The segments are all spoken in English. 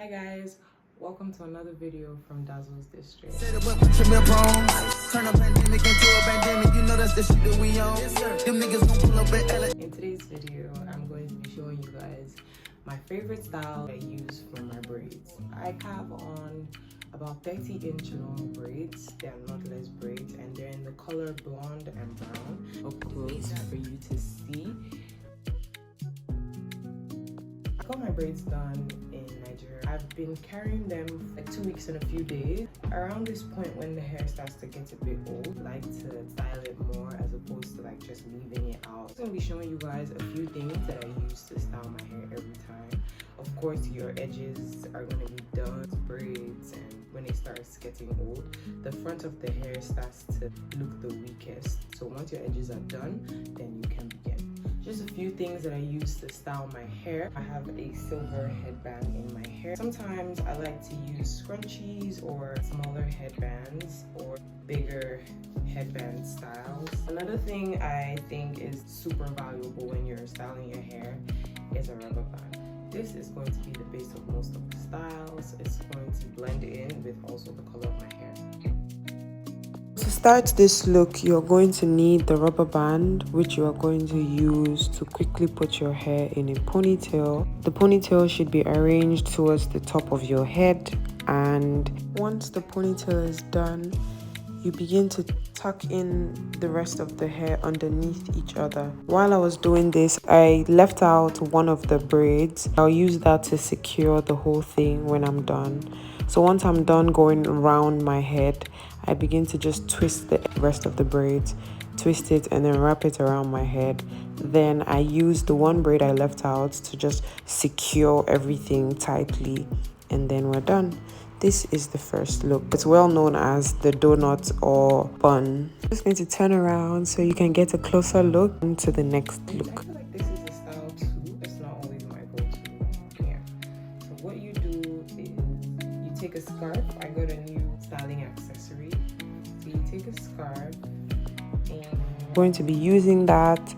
Hi guys, welcome to another video from Dazzle's District. In today's video, I'm going to be showing you guys my favorite style I use for my braids. I have on about 30-inch long braids. They are knotless braids and they're in the color blonde and brown. Up close for you to see. I got my braids done in Nigeria. I've been carrying them for like 2 weeks and a few days. Around this point when the hair starts to get a bit old, I like to style it more as opposed to like just leaving it out. I'm going to be showing you guys a few things that I use to style my hair every time. Of course, your edges are going to be done, braids, and when it starts getting old, the front of the hair starts to look the weakest. So once your edges are done, then you can begin. Just a few things that I use to style my hair. I have a silver headband in my hair. Sometimes I like to use scrunchies or smaller headbands or bigger headband styles. Another thing I think is super valuable when you're styling your hair is a rubber band. This is going to be the base of most of the styles. It's going to blend in with also the color of my hair. To start this look, you're going to need the rubber band, which you are going to use to quickly put your hair in a ponytail. The ponytail should be arranged towards the top of your head, and once the ponytail is done, you begin to tuck in the rest of the hair underneath each other. While I was doing this, I left out one of the braids. I'll use that to secure the whole thing when I'm done. So once I'm done going around my head, I begin to just twist the rest of the braids, twist it and then wrap it around my head. Then I use the one braid I left out to just secure everything tightly, and then we're done. This is the first look. It's well known as the donut or bun. I'm just going to turn around so you can get a closer look into the next look. I feel like this is a style too. It's not always my go-to. Yeah. So what you do is you take a scarf. I got a new styling accessory. So you take a scarf and I'm going to be using that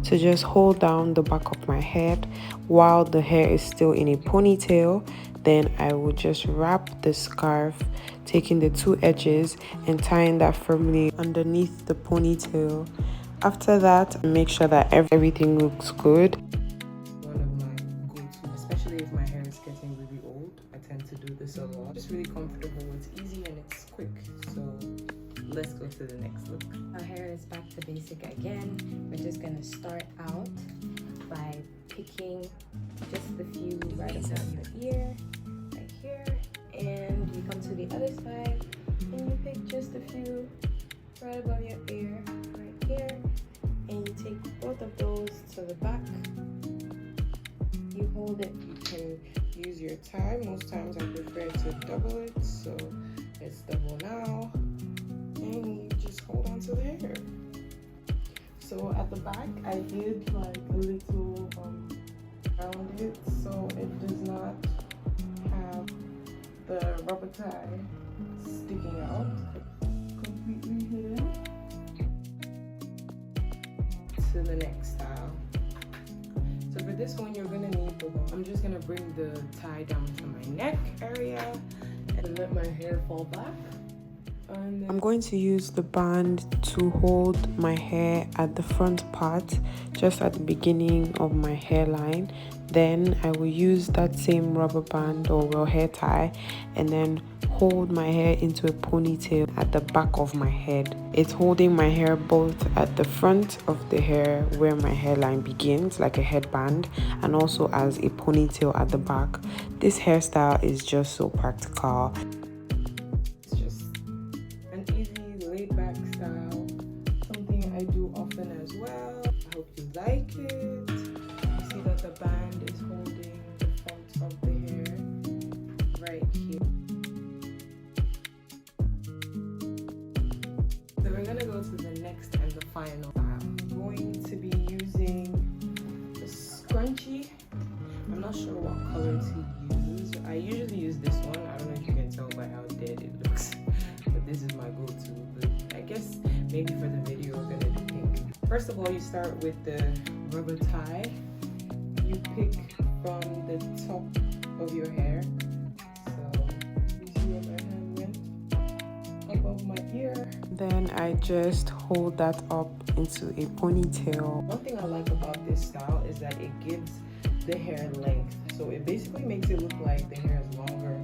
to just hold down the back of my head while the hair is still in a ponytail. Then I will just wrap the scarf, taking the two edges and tying that firmly underneath the ponytail. After that, make sure that everything looks good. One of my go-to, especially if my hair is getting really old. I tend to do this a lot. It's really comfortable, it's easy and it's quick. So let's go to the next look. Our hair is back to basic again. We're just gonna start out by picking just the few right above your ear, right here, and you come to the other side and you pick just a few right above your ear, right here, and you take both of those to the back. You hold it. You can use your tie. Most times I prefer to double it, so it's double now. And you just hold on to the hair. So at the back, I did like a little around it, so it does not have the rubber tie sticking out. It's completely hidden. To the next style. So for this one, you're gonna need the one. I'm just gonna bring the tie down to my neck area and let my hair fall back. I'm going to use the band to hold my hair at the front part, just at the beginning of my hairline. Then I will use that same rubber band or hair tie and then hold my hair into a ponytail at the back of my head. It's holding my hair both at the front of the hair where my hairline begins, like a headband, and also as a ponytail at the back. This hairstyle is just so practical. Laid-back style, something I do often as well. I hope you like it. You see that the band is holding the front of the hair right here. So we're gonna go to the next and the final style. I'm going to be using the scrunchie. I'm not sure what color to use. I usually use this one. I don't know if you can tell by how dead it looks, but this is my go-to. I guess maybe for the video we're gonna do pink. First of all, you start with the rubber tie. You pick from the top of your hair Then I just hold that up into a ponytail. One thing I like about this style is that it gives the hair length. So it basically makes it look like the hair is longer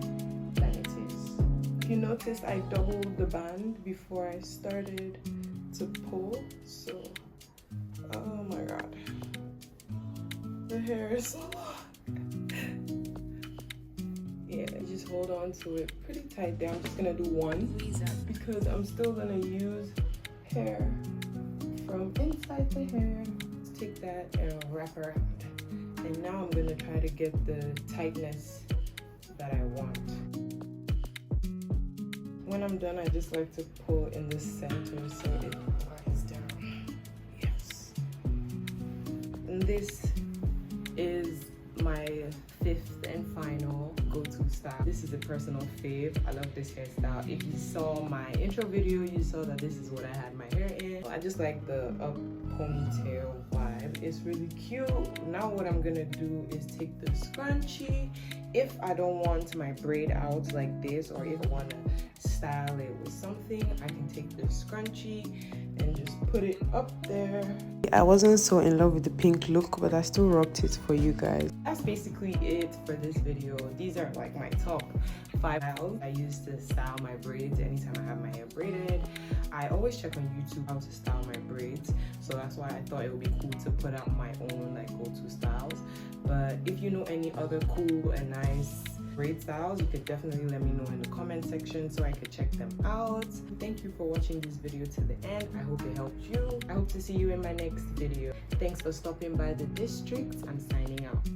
than it is. If you noticed, I doubled the band before I started to pull. So, oh my god. The hair is so long. Yeah, just hold on to it pretty tight there. I'm just gonna do one because I'm still gonna use hair from inside the hair. Let's take that and wrap around. And now I'm gonna try to get the tightness that I want. When I'm done, I just like to pull in the center so it glides down. Yes. And this is my fifth and final go-to style. This is a personal fave. I love this hairstyle. If you saw my intro video, you saw that this is what I had my hair in. I just like the up ponytail vibe. It's really cute. Now what I'm gonna do is take the scrunchie. If I don't want my braid out like this, or if I want to style it with something, I can take the scrunchie and just put it up there. I wasn't so in love with the pink look, but I still rocked it for you guys. That's basically it for this video. These are like my top 5 styles I use to style my braids anytime I have my hair braided. I always check on YouTube how to style my braids, so that's why I thought it would be cool to put out my own like go-to styles. But if you know any other cool and nice braid styles, you could definitely let me know in the comment section so I could check them out. Thank you for watching this video to the end. I hope it helped you. I hope to see you in my next video. Thanks for stopping by the district. I'm signing out.